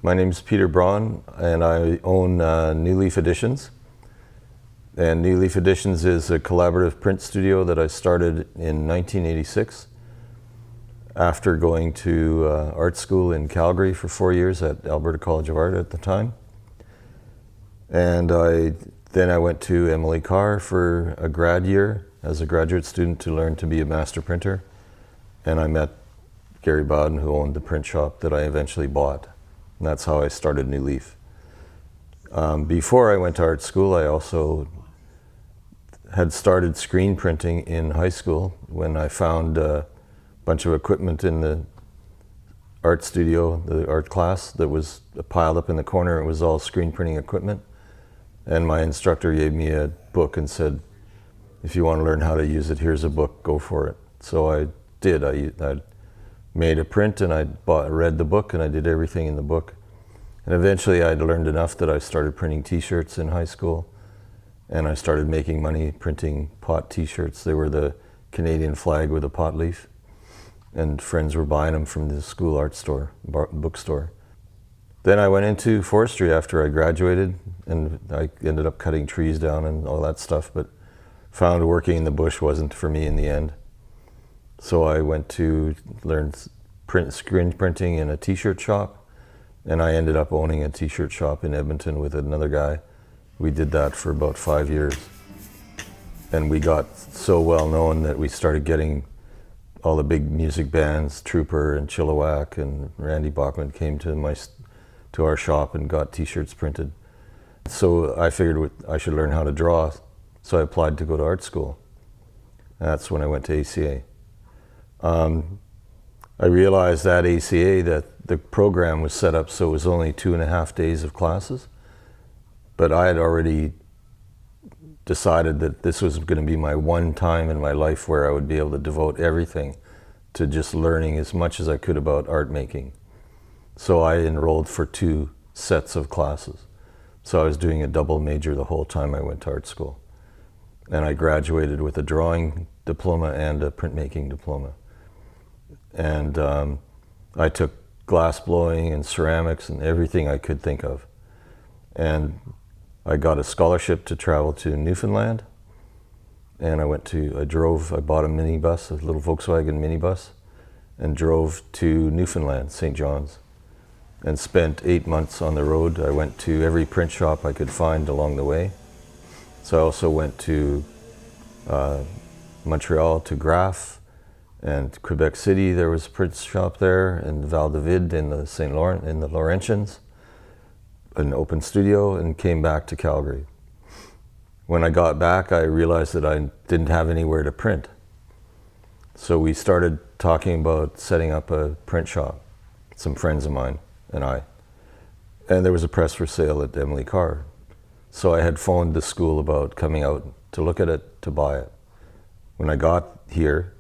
My name is Peter Braune, and I own New Leaf Editions. And New Leaf Editions is a collaborative print studio that I started in 1986 after going to art school in Calgary for 4 years at Alberta College of Art at the time. And then I went to Emily Carr for a grad year as a graduate student to learn to be a master printer. And I met Gary Bowden, who owned the print shop that I eventually bought. And that's how I started New Leaf. Before I went to art school, I also had started screen printing in high school when I found a bunch of equipment in the art studio, the art class, that was piled up in the corner. It was all screen printing equipment. And my instructor gave me a book and said, if you want to learn how to use it, here's a book, go for it. So I did. I made a print and I read the book and I did everything in the book. And eventually I'd learned enough that I started printing t-shirts in high school, and I started making money printing pot t-shirts. They were the Canadian flag with a pot leaf, and friends were buying them from the school art store, bookstore. Then I went into forestry after I graduated, and I ended up cutting trees down and all that stuff, but found working in the bush wasn't for me in the end. So I went to learn screen printing in a t-shirt shop, and I ended up owning a t-shirt shop in Edmonton with another guy. We did that for about 5 years. And we got so well known that we started getting all the big music bands, Trooper and Chilliwack and Randy Bachman came to our shop and got t-shirts printed. So I figured I should learn how to draw, so I applied to go to art school. That's when I went to ACA. I realized at ACA that the program was set up so it was only 2.5 days of classes, but I had already decided that this was going to be my one time in my life where I would be able to devote everything to just learning as much as I could about art making. So I enrolled for 2 sets of classes. So I was doing a double major the whole time I went to art school. And I graduated with a drawing diploma and a printmaking diploma. And I took glass blowing and ceramics and everything I could think of. And I got a scholarship to travel to Newfoundland. And I bought a minibus, a little Volkswagen minibus, and drove to Newfoundland, St. John's, and spent 8 months on the road. I went to every print shop I could find along the way. So I also went to Montreal, to Graph, and Quebec City. There was a print shop there, and Val-David in the St. Laurent, in the Laurentians, an open studio, and came back to Calgary. When I got back, I realized that I didn't have anywhere to print. So we started talking about setting up a print shop, some friends of mine and I. And there was a press for sale at Emily Carr. So I had phoned the school about coming out to look at it, to buy it. When I got here,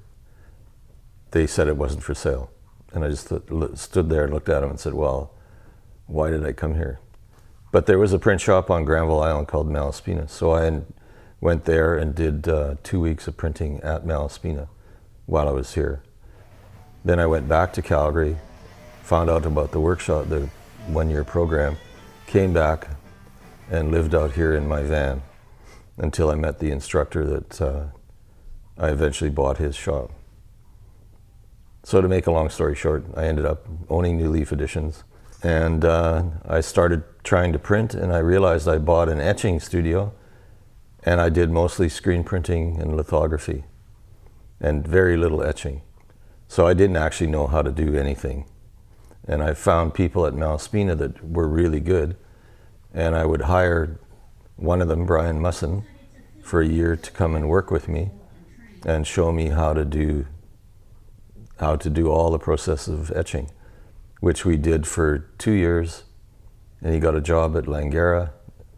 they said it wasn't for sale. And I just stood there and looked at them and said, well, why did I come here? But there was a print shop on Granville Island called Malaspina. So I went there and did 2 weeks of printing at Malaspina while I was here. Then I went back to Calgary, found out about the workshop, the one-year program, came back and lived out here in my van until I met the instructor that I eventually bought his shop. So to make a long story short, I ended up owning New Leaf Editions, and I started trying to print, and I realized I bought an etching studio, and I did mostly screen printing and lithography and very little etching. So I didn't actually know how to do anything. And I found people at Malaspina that were really good, and I would hire one of them, Brian Musson, for a year to come and work with me and show me how to do all the process of etching, which we did for 2 years. And he got a job at Langara,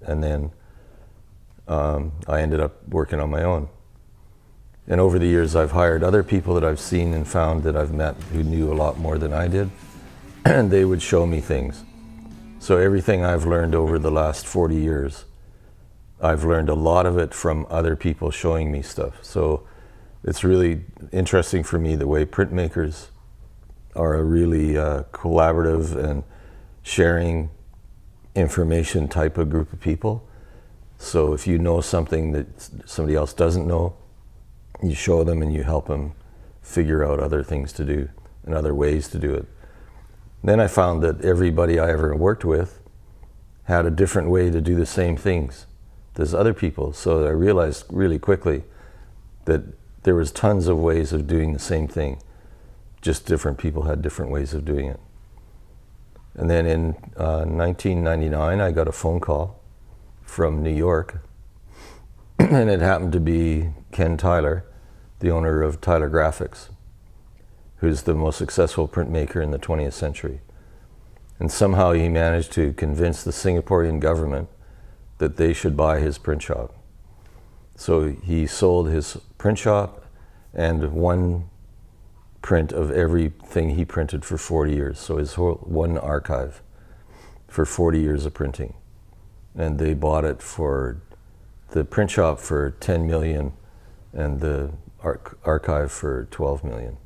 and then I ended up working on my own. And over the years, I've hired other people that I've seen and found that I've met who knew a lot more than I did, and they would show me things. So everything I've learned over the last 40 years, I've learned a lot of it from other people showing me stuff. So it's really interesting for me the way printmakers are a really collaborative and sharing information type of group of people. So if you know something that somebody else doesn't know, you show them and you help them figure out other things to do and other ways to do it. Then I found that everybody I ever worked with had a different way to do the same things as other people. So I realized really quickly that there was tons of ways of doing the same thing, just different people had different ways of doing it. And then in 1999, I got a phone call from New York, and it happened to be Ken Tyler, the owner of Tyler Graphics, who's the most successful printmaker in the 20th century. And somehow he managed to convince the Singaporean government that they should buy his print shop. So he sold his print shop and one print of everything he printed for 40 years. So his whole one archive for 40 years of printing. And they bought it for the print shop for 10 million and the archive for 12 million.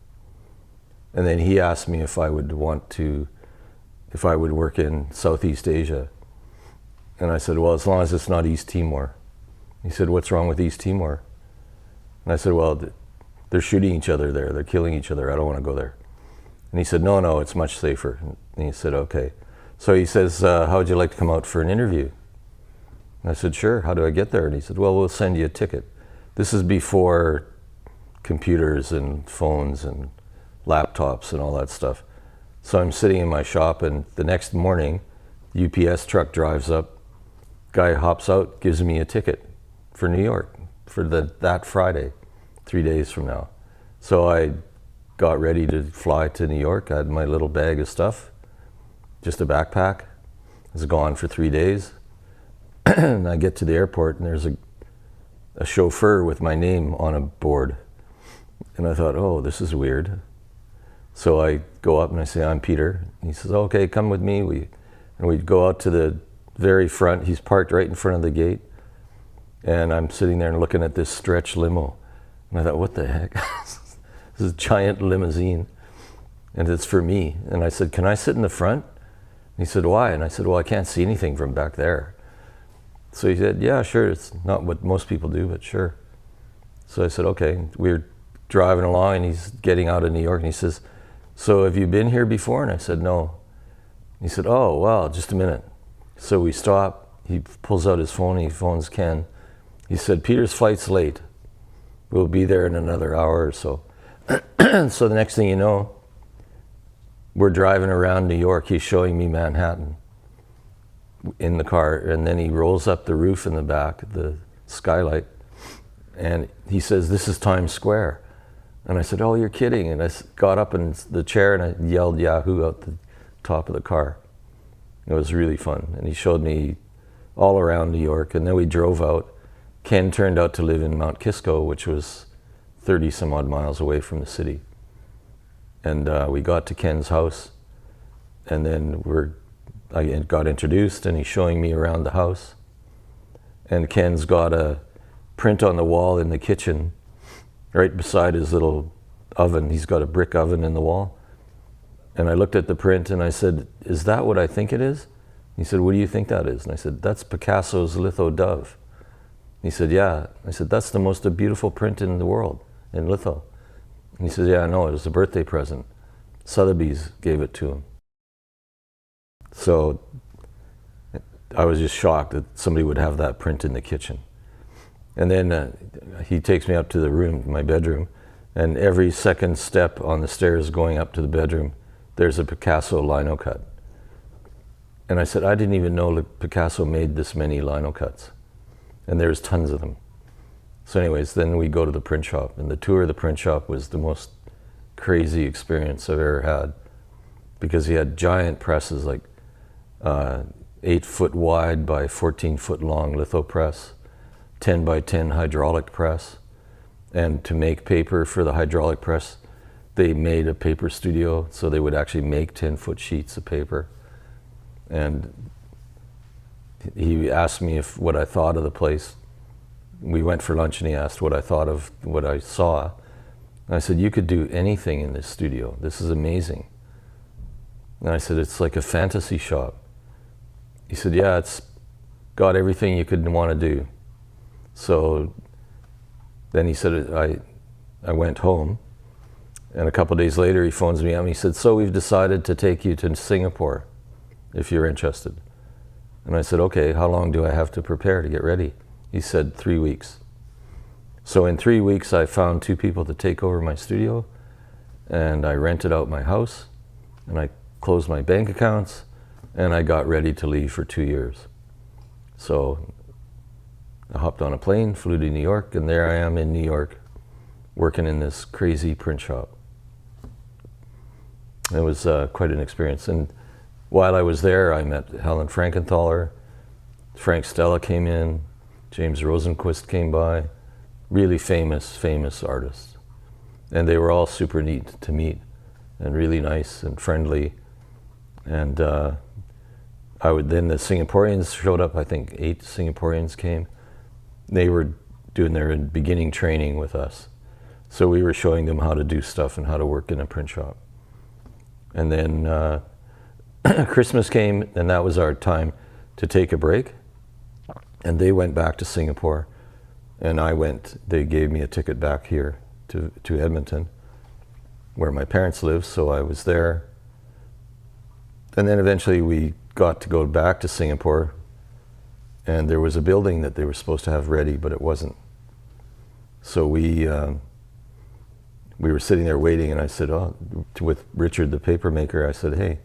And then he asked me if I would work in Southeast Asia. And I said, well, as long as it's not East Timor. He said, what's wrong with East Timor? And I said, well, they're shooting each other there. They're killing each other. I don't want to go there. And he said, no, it's much safer. And he said, okay. So he says, how would you like to come out for an interview? And I said, sure, how do I get there? And he said, well, we'll send you a ticket. This is before computers and phones and laptops and all that stuff. So I'm sitting in my shop, and the next morning, UPS truck drives up, guy hops out, gives me a ticket for New York for that Friday, 3 days from now. So I got ready to fly to New York. I had my little bag of stuff, just a backpack. I was gone for 3 days. And I get to the airport, and there's a chauffeur with my name on a board. And I thought, oh, this is weird. So I go up and I say, I'm Peter. And he says, okay, come with me. And we go out to the very front. He's parked right in front of the gate. And I'm sitting there and looking at this stretch limo. And I thought, what the heck? This is a giant limousine. And it's for me. And I said, can I sit in the front? And he said, why? And I said, well, I can't see anything from back there. So he said, yeah, sure. It's not what most people do, but sure. So I said, okay. We're driving along, and he's getting out of New York, and he says, so have you been here before? And I said, no. He said, oh, well, just a minute. So we stop. He pulls out his phone. He phones Ken. He said, Peter's flight's late. We'll be there in another hour or so. So the next thing you know, we're driving around New York. He's showing me Manhattan in the car. And then he rolls up the roof in the back, the skylight. And he says, this is Times Square. And I said, oh, you're kidding. And I got up in the chair and I yelled Yahoo out the top of the car. It was really fun. And he showed me all around New York. And then we drove out. Ken turned out to live in Mount Kisco, which was 30 some odd miles away from the city. And we got to Ken's house. And then I got introduced, and he's showing me around the house. And Ken's got a print on the wall in the kitchen right beside his little oven. He's got a brick oven in the wall. And I looked at the print and I said, is that what I think it is? He said, what do you think that is? And I said, that's Picasso's litho dove. He said, yeah. I said, that's the most beautiful print in the world, in litho. And he said, yeah, I know, it was a birthday present. Sotheby's gave it to him. So I was just shocked that somebody would have that print in the kitchen. And then he takes me up to the room, my bedroom, and every second step on the stairs going up to the bedroom, there's a Picasso lino cut. And I said, I didn't even know that Picasso made this many lino cuts. And there's tons of them. So anyways, then we go to the print shop, and the tour of the print shop was the most crazy experience I've ever had, because he had giant presses, like 8 foot wide by 14 foot long litho press, 10 by 10 hydraulic press. And to make paper for the hydraulic press, they made a paper studio, so they would actually make 10-foot sheets of paper. And he asked me what I thought of the place. We went for lunch, and he asked what I thought of what I saw. And I said, you could do anything in this studio. This is amazing. And I said, it's like a fantasy shop. He said, yeah, it's got everything you could want to do. So then he said, I went home, and a couple of days later he phones me up and he said, so we've decided to take you to Singapore if you're interested. And I said, okay, how long do I have to prepare to get ready? He said, 3 weeks. So in 3 weeks I found 2 people to take over my studio, and I rented out my house, and I closed my bank accounts, and I got ready to leave for 2 years. So I hopped on a plane, flew to New York, and there I am in New York working in this crazy print shop. It was quite an experience. And while I was there, I met Helen Frankenthaler, Frank Stella came in, James Rosenquist came by, really famous artists. And they were all super neat to meet and really nice and friendly. And then the Singaporeans showed up. I think 8 Singaporeans came. They were doing their beginning training with us. So we were showing them how to do stuff and how to work in a print shop. And then Christmas came, and that was our time to take a break. And they went back to Singapore, and they gave me a ticket back here to Edmonton, where my parents live, so I was there. And then eventually we got to go back to Singapore, and there was a building that they were supposed to have ready, but it wasn't. So we were sitting there waiting, and I said, with Richard, the paper maker, I said, hey,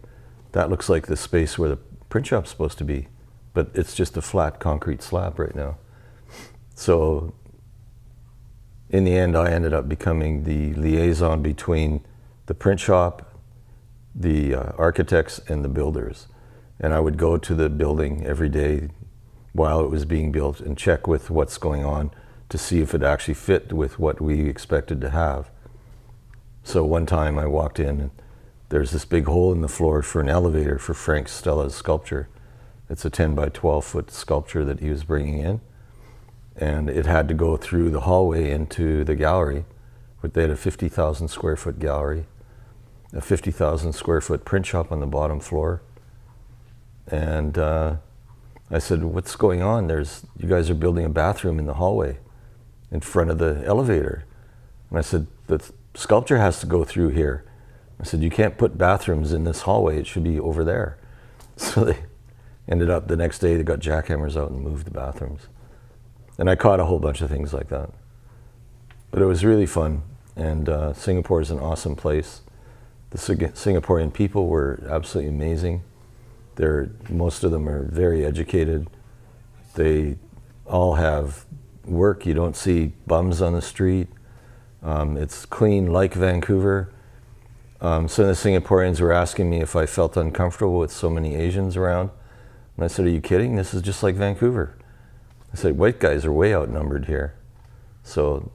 that looks like the space where the print shop's supposed to be, but it's just a flat concrete slab right now. So in the end, I ended up becoming the liaison between the print shop, the architects, and the builders. And I would go to the building every day while it was being built and check with what's going on to see if it actually fit with what we expected to have. So one time I walked in, and there's this big hole in the floor for an elevator for Frank Stella's sculpture. It's a 10 by 12 foot sculpture that he was bringing in. And it had to go through the hallway into the gallery. They had a 50,000 square foot gallery, a 50,000 square foot print shop on the bottom floor. And I said, what's going on? You guys are building a bathroom in the hallway in front of the elevator. And I said, the sculpture has to go through here. I said, you can't put bathrooms in this hallway, it should be over there. So they ended up, the next day they got jackhammers out and moved the bathrooms. And I caught a whole bunch of things like that. But it was really fun, and Singapore is an awesome place. The Singaporean people were absolutely amazing. Most of them are very educated. They all have work. You don't see bums on the street. It's clean like Vancouver. Some of the Singaporeans were asking me if I felt uncomfortable with so many Asians around. And I said, are you kidding? This is just like Vancouver. I said, white guys are way outnumbered here. So,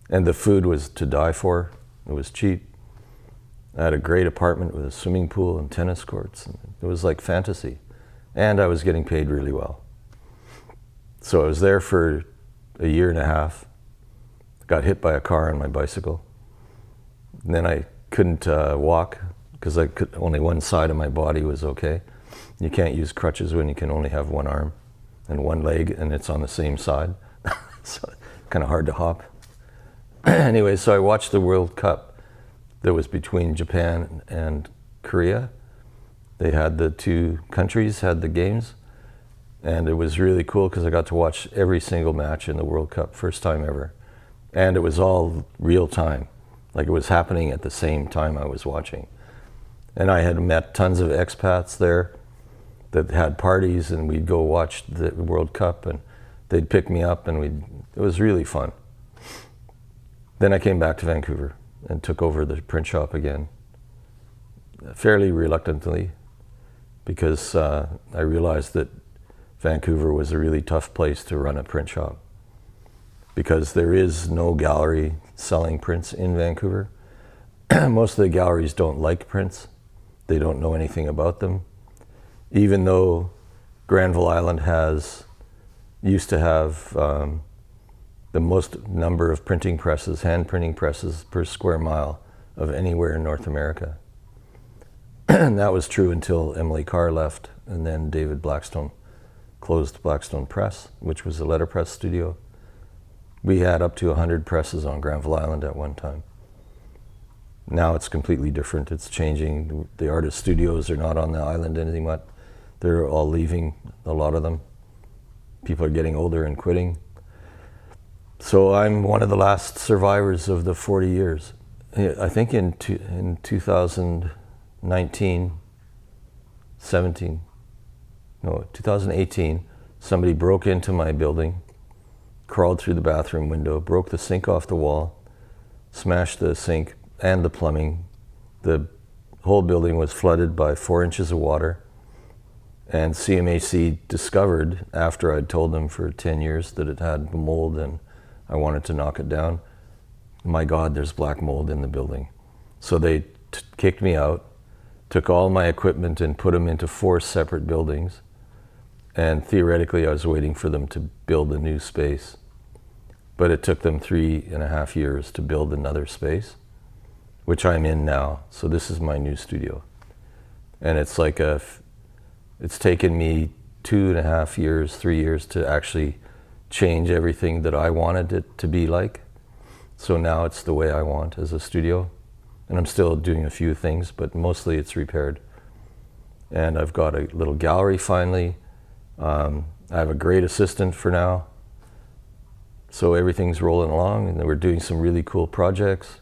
and the food was to die for. It was cheap. I had a great apartment with a swimming pool and tennis courts. And it was like fantasy. And I was getting paid really well. So I was there for a year and a half. Got hit by a car on my bicycle. And then I couldn't walk because only one side of my body was okay. You can't use crutches when you can only have one arm and one leg, and it's on the same side. So kind of hard to hop. Anyway, so I watched the World Cup that was between Japan and Korea. They had the 2 countries had the games, and it was really cool because I got to watch every single match in the World Cup, first time ever. And it was all real time, like it was happening at the same time I was watching. And I had met tons of expats there that had parties, and we'd go watch the World Cup, and they'd pick me up, and it was really fun. Then I came back to Vancouver and took over the print shop again, fairly reluctantly, because I realized that Vancouver was a really tough place to run a print shop, because there is no gallery selling prints in Vancouver. Most of the galleries don't like prints. They don't know anything about them. Even though Granville Island used to have the most number of printing presses, hand printing presses per square mile of anywhere in North America. And that was true until Emily Carr left, and then David Blackstone closed Blackstone Press, which was a letterpress studio. We had up to 100 presses on Granville Island at one time. Now it's completely different. It's changing. The artist studios are not on the island anymore. They're all leaving, a lot of them. People are getting older and quitting. So I'm one of the last survivors of the 40 years. I think in 2018, somebody broke into my building, crawled through the bathroom window, broke the sink off the wall, smashed the sink and the plumbing. The whole building was flooded by 4 inches of water. And CMHC discovered, after I'd told them for 10 years that it had mold and I wanted to knock it down, my God, there's black mold in the building. So they kicked me out, took all my equipment and put them into 4 separate buildings. And theoretically, I was waiting for them to build a new space. But it took them 3.5 years to build another space, which I'm in now. So this is my new studio. And it's like it's taken me 2.5 years, 3 years to actually change everything that I wanted it to be like. So now it's the way I want as a studio. And I'm still doing a few things, but mostly it's repaired. And I've got a little gallery finally. I have a great assistant for now. So everything's rolling along, and we're doing some really cool projects.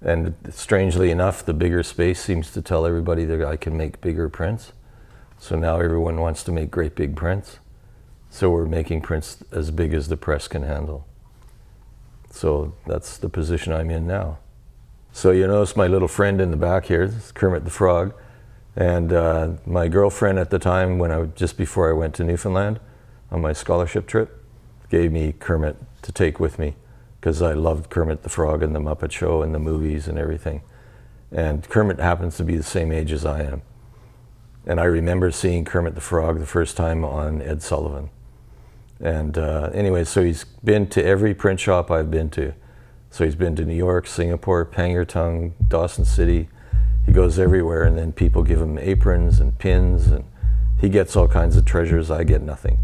And strangely enough, the bigger space seems to tell everybody that I can make bigger prints. So now everyone wants to make great big prints. So we're making prints as big as the press can handle. So that's the position I'm in now. So you notice my little friend in the back here, this is Kermit the Frog. And my girlfriend at the time, just before I went to Newfoundland on my scholarship trip, gave me Kermit to take with me because I loved Kermit the Frog and the Muppet Show and the movies and everything. And Kermit happens to be the same age as I am. And I remember seeing Kermit the Frog the first time on Ed Sullivan. And anyway, so he's been to every print shop I've been to. So he's been to New York, Singapore, Pangyurtung, Dawson City. He goes everywhere, and then people give him aprons and pins, and he gets all kinds of treasures. I get nothing.